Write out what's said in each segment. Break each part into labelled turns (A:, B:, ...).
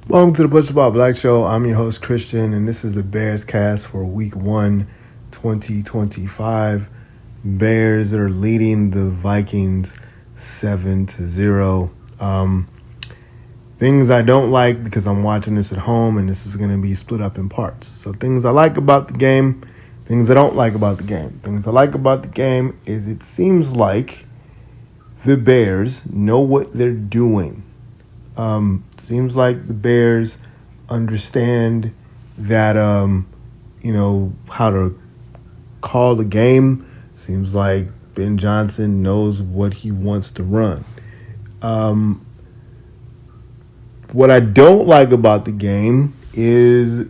A: Welcome to the Butcher Bob Black Show. I'm your host, Christian, and this is the Bearscast for week 1, 2025. Bears are leading the Vikings 7-0. Things I don't like because I'm watching this at home, and this is going to be split up in parts. So things I like about the game, things I don't like about the game. Things I like about the game is it seems like the Bears know what they're doing. Seems like the Bears understand that, how to call the game. Seems like Ben Johnson knows what he wants to run. What I don't like about the game is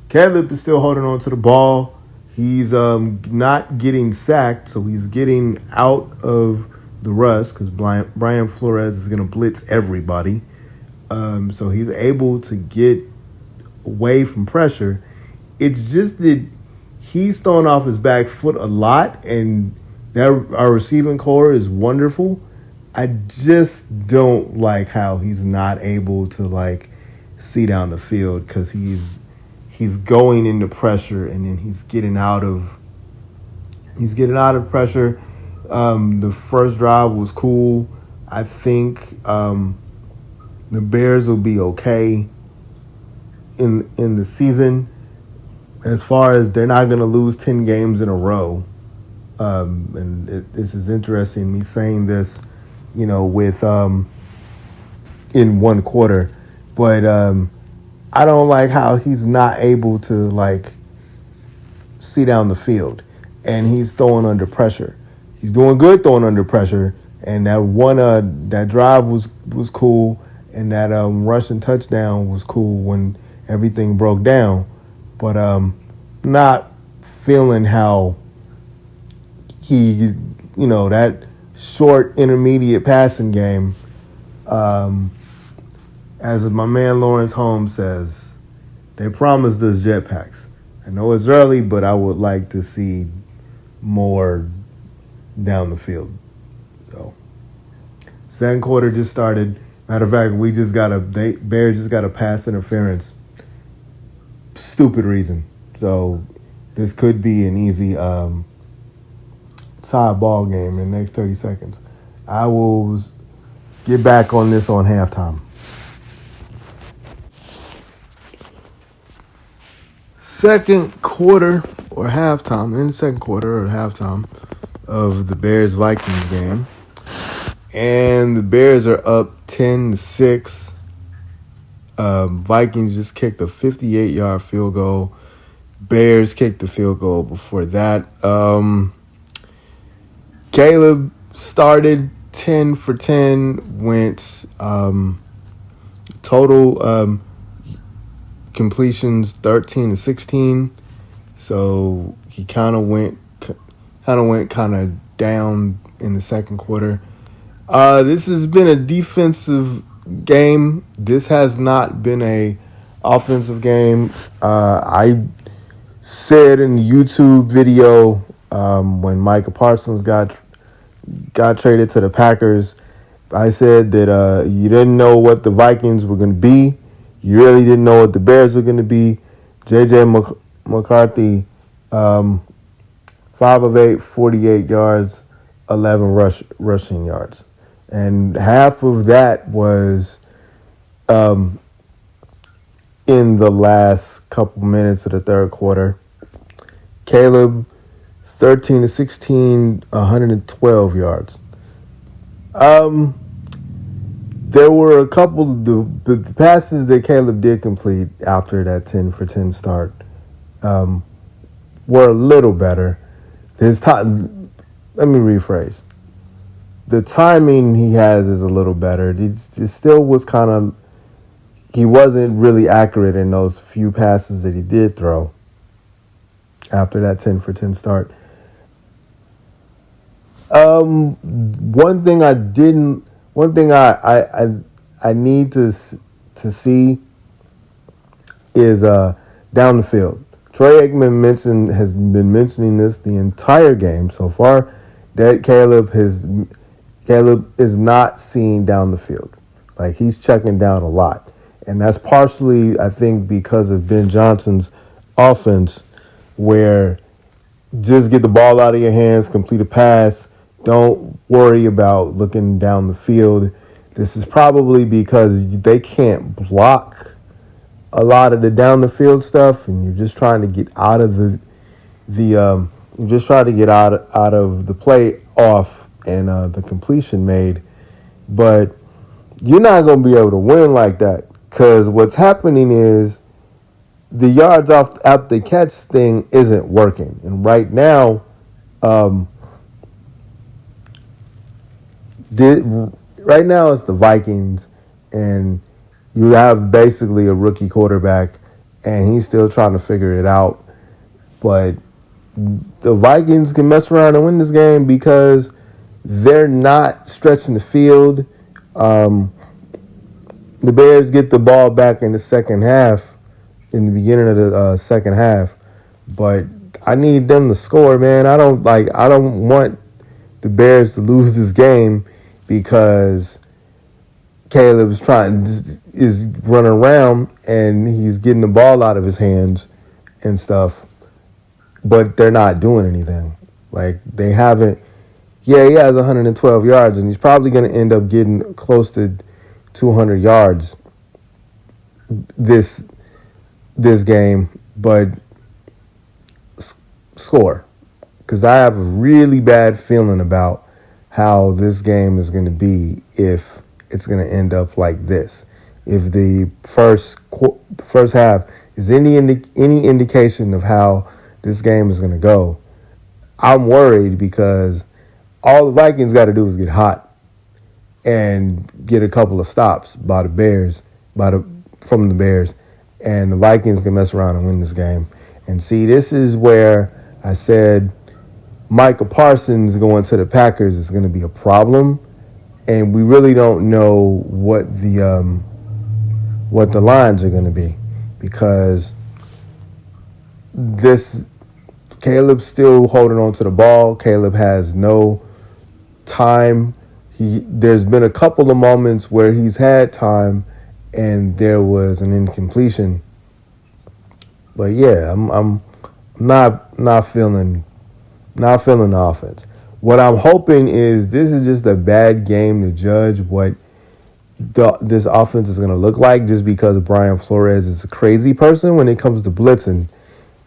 A: Caleb is still holding on to the ball. He's not getting sacked, so he's getting out of the rust because Brian Flores is going to blitz everybody. So he's able to get away from pressure. It's just that he's thrown off his back foot a lot, and that our receiving core is wonderful. I just don't like how he's not able to see down the field because he's going into pressure and then he's getting out of pressure. The first drive was cool. I think the Bears will be okay in the season as far as they're not going to lose 10 games in a row. This is interesting, me saying this, with in one quarter. But I don't like how he's not able to, see down the field. And he's throwing under pressure. He's doing good throwing under pressure. And that drive was cool. And that rushing touchdown was cool when everything broke down. But not feeling how he, that short intermediate passing game, as my man Lawrence Holmes says, they promised us jetpacks. I know it's early, but I would like to see more down the field. So, second quarter just started. Matter of fact, Bears just got a pass interference. Stupid reason. So this could be an easy tie ball game in the next 30 seconds. I will get back on this on halftime. Second quarter or halftime, in the second quarter or halftime of the Bears-Vikings game. And the Bears are up 10-6. Vikings just kicked a 58-yard field goal. Bears kicked the field goal before that. Caleb started 10 for 10, went total completions 13-16. So he kind of went down in the second quarter. This has been a defensive game. This has not been a offensive game. I said in the YouTube video when Micah Parsons got traded to the Packers, I said that you didn't know what the Vikings were going to be. You really didn't know what the Bears were going to be. J.J. McCarthy, 5 of 8, 48 yards, 11 rushing yards. And half of that was in the last couple minutes of the third quarter. Caleb, 13-16, 112 yards. There were a couple of the passes that Caleb did complete after that 10 for 10 start were a little better. Let me rephrase. The timing he has is a little better. It still was he wasn't really accurate in those few passes that he did throw after that 10 for 10 start. One thing I need to see is down the field. Troy Aikman has been mentioning this the entire game so far, that Caleb is not seeing down the field. Like, he's checking down a lot. And that's partially, I think, because of Ben Johnson's offense, where just get the ball out of your hands, complete a pass. Don't worry about looking down the field. This is probably because they can't block a lot of the down the field stuff, and you're just trying to get out of you're just trying to get out of the play off and the completion made. But you're not going to be able to win like that, because what's happening is the yards off after the catch thing isn't working. And right now, right now it's the Vikings, and you have basically a rookie quarterback, and he's still trying to figure it out. But the Vikings can mess around and win this game because they're not stretching the field. The Bears get the ball back in the second half, in the beginning of the second half, but I need them to score, man. I don't want the Bears to lose this game because Caleb is running around and he's getting the ball out of his hands and stuff, but they're not doing anything. Like, they haven't. Yeah, he has 112 yards, and he's probably going to end up getting close to 200 yards this game, but score, because I have a really bad feeling about how this game is going to be if it's going to end up like this. If the first half is any indication of how this game is going to go, I'm worried, because all the Vikings got to do is get hot and get a couple of stops by the Bears, from the Bears, and the Vikings can mess around and win this game. And see, this is where I said Micah Parsons going to the Packers is going to be a problem, and we really don't know what the lines are going to be, because Caleb's still holding on to the ball. Caleb has no time. There's been a couple of moments where he's had time and there was an incompletion. But yeah, I'm not feeling the offense. What I'm hoping is this is just a bad game to judge what this offense is going to look like, just because Brian Flores is a crazy person when it comes to blitzing.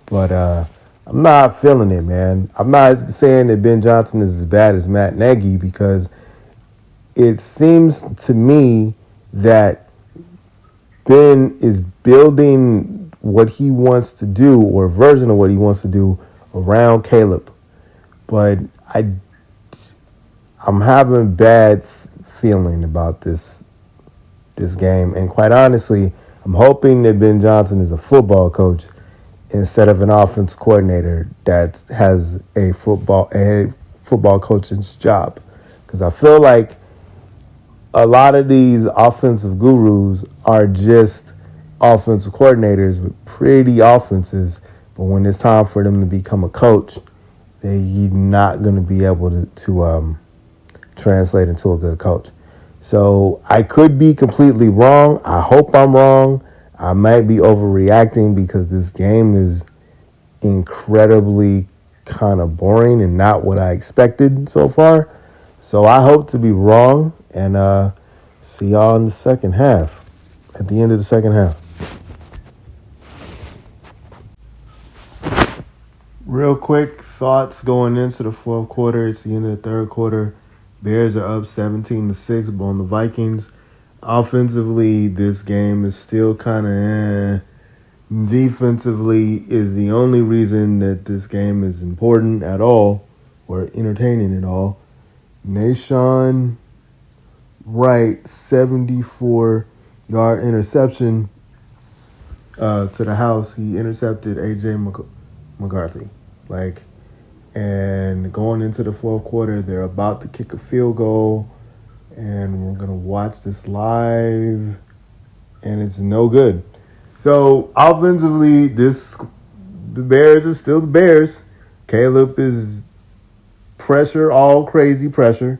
A: But I'm not feeling it, man. I'm not saying that Ben Johnson is as bad as Matt Nagy, because it seems to me that Ben is building what he wants to do, or a version of what he wants to do, around Caleb. But I'm having a bad feeling about this game. And quite honestly, I'm hoping that Ben Johnson is a football coach instead of an offensive coordinator that has a football coach's job. Because I feel like a lot of these offensive gurus are just offensive coordinators with pretty offenses, but when it's time for them to become a coach, they're not going to be able to translate into a good coach. So I could be completely wrong. I hope I'm wrong. I might be overreacting because this game is incredibly kind of boring and not what I expected so far. So I hope to be wrong, and see y'all in the second half, at the end of the second half. Real quick thoughts going into the fourth quarter. It's the end of the third quarter. Bears are up 17-6 on the Vikings. Offensively, this game is still kind of Defensively is the only reason that this game is important at all, or entertaining at all. Nashawn Wright, 74-yard interception to the house. He intercepted A.J. McCarthy. And going into the fourth quarter, they're about to kick a field goal, and we're going to watch this live, and it's no good. So, offensively, the Bears are still the Bears. Caleb is pressure, all crazy pressure,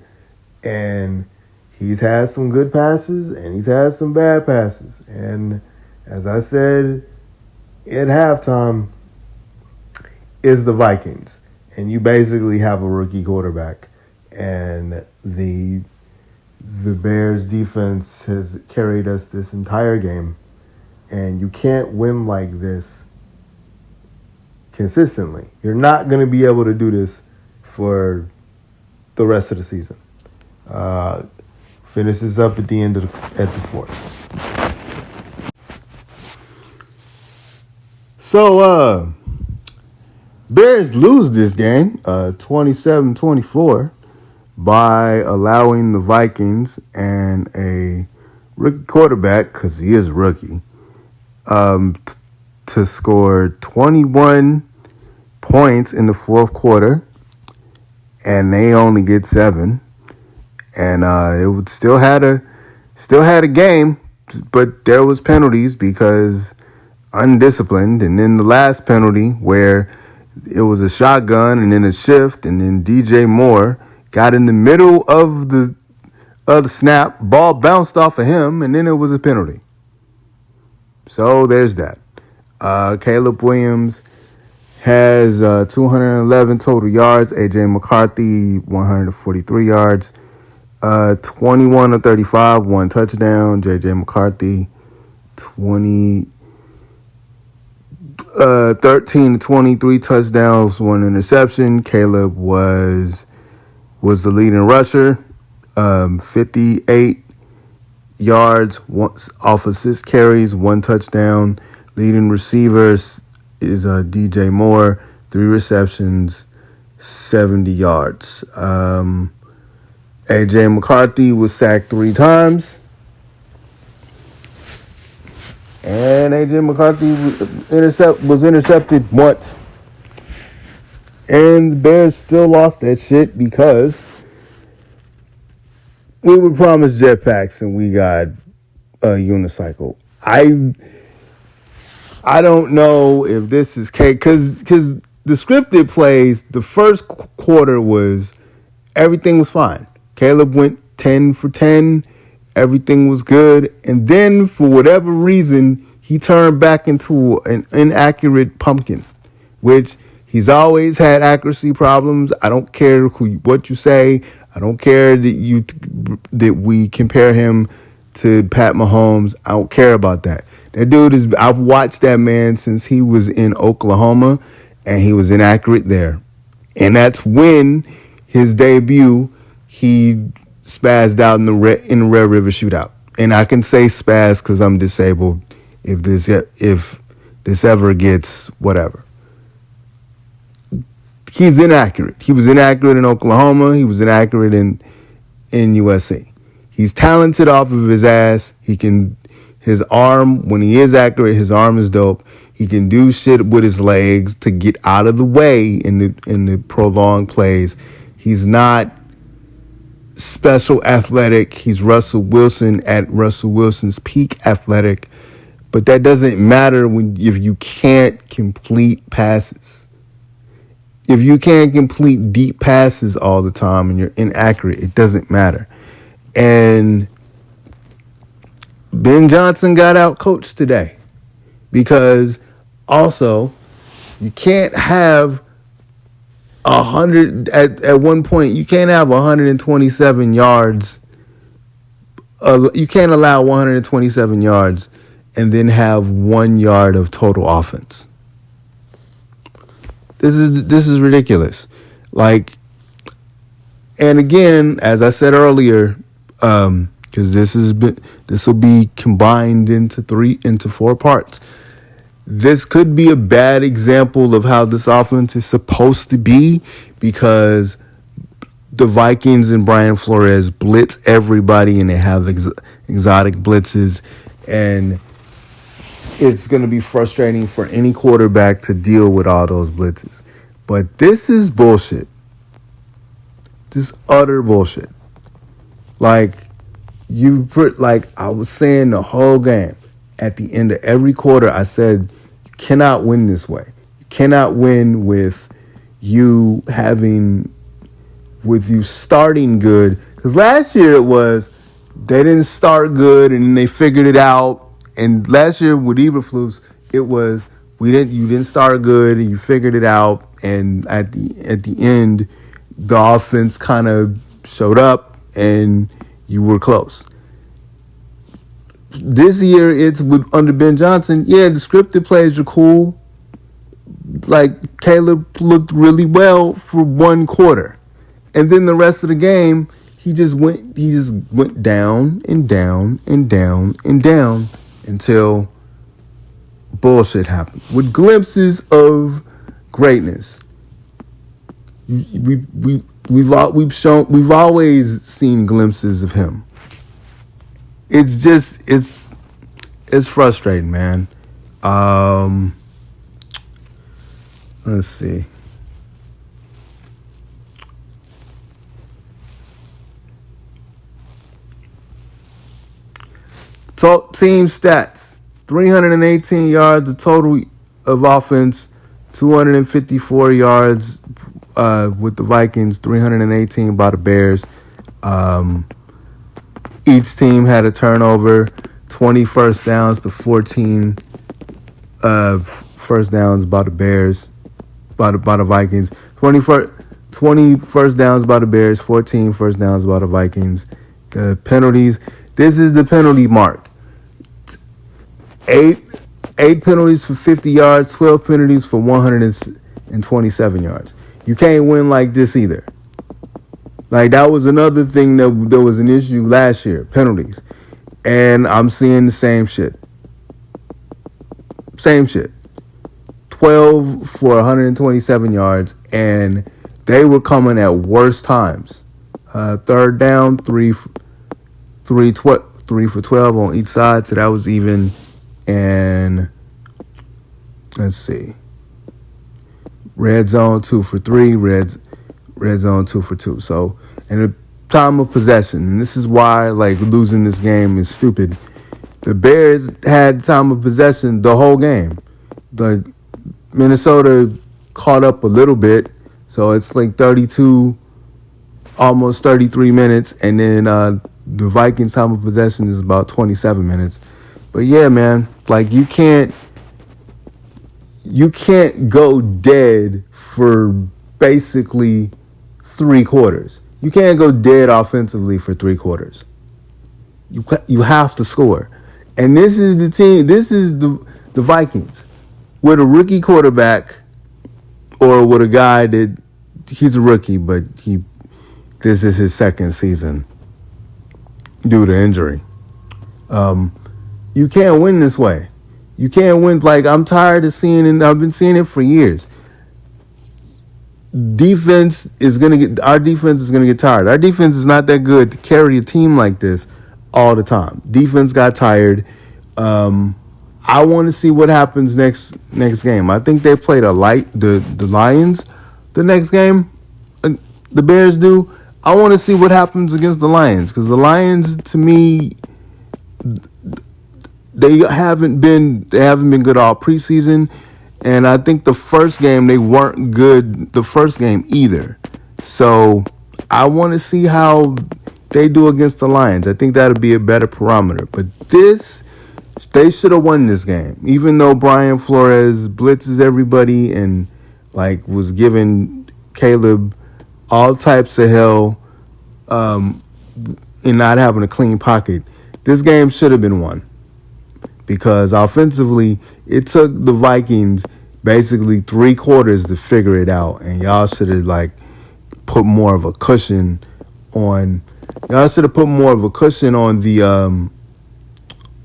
A: and He's had some good passes and he's had some bad passes. And as I said at halftime, it's the Vikings. And you basically have a rookie quarterback. And the Bears defense has carried us this entire game. And you can't win like this consistently. You're not going to be able to do this for the rest of the season. Finishes up at the end of at the fourth. So, Bears lose this game, 27-24, by allowing the Vikings and a rookie quarterback, because he is rookie, to score 21 points in the fourth quarter, and they only get 7. And it would still had a game, but there was penalties because undisciplined. And then the last penalty where it was a shotgun and then a shift, and then DJ Moore got in the middle of the snap, ball bounced off of him, and then it was a penalty. So there's that. Caleb Williams has 211 total yards. AJ McCarthy 143 yards. 21 of 35, 1 touchdown. JJ McCarthy 13 to 23 touchdowns, 1 interception. Caleb was the leading rusher, 58 yards, off of 6 carries, 1 touchdown. Leading receivers is DJ Moore, 3 receptions, 70 yards. AJ McCarthy was sacked 3 times. And AJ McCarthy was intercepted once. And the Bears still lost that shit because we were promised jetpacks and we got a unicycle. I don't know if this is cake because the scripted plays, the first quarter was everything was fine. Caleb went 10 for 10. Everything was good. And then, for whatever reason, he turned back into an inaccurate pumpkin, which he's always had accuracy problems. I don't care what you say. I don't care that we compare him to Pat Mahomes. I don't care about that. That dude I've watched that man since he was in Oklahoma, and he was inaccurate there. And that's when his debut, he spazzed out in the Red River shootout. And I can say spaz because I'm disabled if this ever gets whatever. He's inaccurate. He was inaccurate in Oklahoma. He was inaccurate in USC. He's talented off of his ass. His arm, when he is accurate, his arm is dope. He can do shit with his legs to get out of the way in the prolonged plays. He's not special athletic. He's Russell Wilson at Russell Wilson's peak athletic. But that doesn't matter if you can't complete passes. If you can't complete deep passes all the time and you're inaccurate, it doesn't matter. And Ben Johnson got out coached today because also you can't have 100 at one point. You can't have 127 yards. You can't allow 127 yards and then have 1 yard of total offense. This is ridiculous. And again, as I said earlier, because this will be combined into 4 parts. This could be a bad example of how this offense is supposed to be because the Vikings and Brian Flores blitz everybody and they have exotic blitzes, and it's going to be frustrating for any quarterback to deal with all those blitzes. But this is bullshit. This is utter bullshit. I was saying the whole game, at the end of every quarter, I said, you cannot win this way. You cannot win with you starting good. Because last year it was, they didn't start good and they figured it out. And last year with Eberflus, it was you didn't start good and you figured it out. And at the end, the offense kind of showed up and you were close. This year, it's under Ben Johnson. Yeah, the scripted plays are cool. Like Caleb looked really well for one quarter, and then the rest of the game, he just went down and down and down and down until bullshit happened. With glimpses of greatness, we've always seen glimpses of him. It's frustrating, man. Let's see. Team stats: 318 yards a total of offense, 254 yards with the Vikings, 318 by the Bears. Each team had a turnover, 20 first downs to 14 first downs by the Bears, by the Vikings. 20 first downs by the Bears, 14 first downs by the Vikings. The penalties, this is the penalty mark. Eight penalties for 50 yards, 12 penalties for 127 yards. You can't win like this either. Like, that was another thing that was an issue last year, penalties. And I'm seeing the same shit. 12 for 127 yards, and they were coming at worst times. Third down, 3 for 12 on each side, so that was even. And let's see, red zone 2 for 3, red zone 2 for 2. So, in the time of possession, and this is why like losing this game is stupid. The Bears had time of possession the whole game. Like, Minnesota caught up a little bit, so it's like 32, almost 33 minutes, and then the Vikings' time of possession is about 27 minutes. But yeah, man, like you can't go dead for basically 3 quarters. You can't go dead offensively for 3 quarters. You have to score. And this is the team, this is the Vikings with a rookie quarterback, or with a guy that he's a rookie, but this is his second season due to injury. You can't win this way. You can't win. Like, I'm tired of seeing it. I've been seeing it for years. Our defense is gonna get tired. Our defense is not that good to carry a team like this all the time. Defense got tired. I want to see what happens next game. I think they play the Lions the next game. The Bears do. I want to see what happens against the Lions, because the Lions, to me, they haven't been good all preseason, and I think the first game they weren't good the first game either. So I want to see how they do against the Lions. I think that'll be a better parameter. But they should have won this game, even though Brian Flores blitzes everybody and like was giving Caleb all types of hell in not having a clean pocket. This game should have been won, because offensively, it took the Vikings basically 3 quarters to figure it out, and y'all should have put more of a cushion on. Y'all should have put more of a cushion on the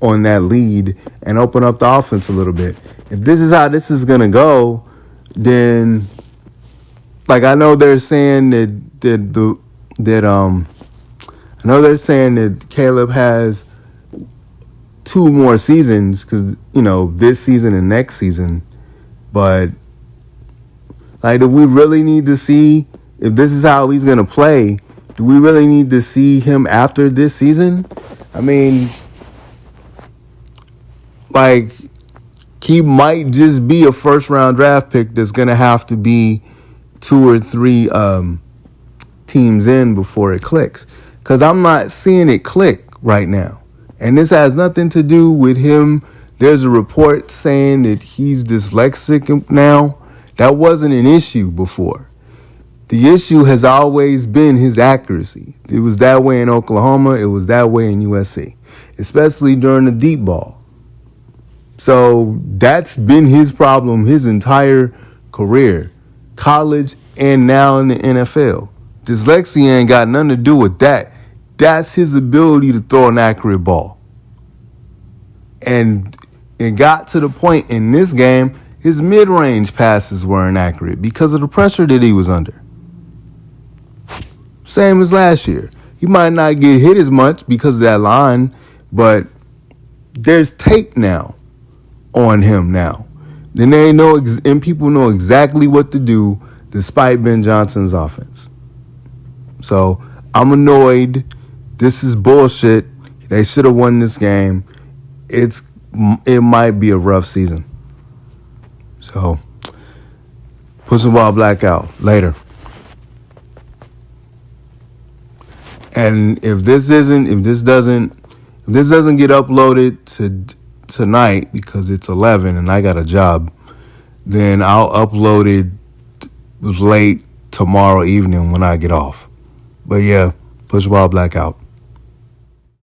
A: on that lead and open up the offense a little bit. If this is how this is gonna go, then I know they're saying that Caleb has 2 more seasons, because this season and next season. But do we really need to see if this is how he's gonna play? Do we really need to see him after this season? I mean, he might just be a first-round draft pick that's gonna have to be 2 or 3 teams in before it clicks. Because I'm not seeing it click right now. And this has nothing to do with him. There's a report saying that he's dyslexic now. That wasn't an issue before. The issue has always been his accuracy. It was that way in Oklahoma. It was that way in USC, especially during the deep ball. So that's been his problem his entire career, college and now in the NFL. Dyslexia ain't got nothing to do with that. That's his ability to throw an accurate ball. And it got to the point in this game, his mid-range passes were inaccurate because of the pressure that he was under. Same as last year. He might not get hit as much because of that line, but there's tape now on him now. Then they know, and people know exactly what to do despite Ben Johnson's offense. So I'm annoyed. This is bullshit. They should have won this game. It might be a rough season. So put some ball blackout later. And if this doesn't get uploaded to tonight because it's 11 and I got a job, then I'll upload it late tomorrow evening when I get off. But yeah, push ball blackout.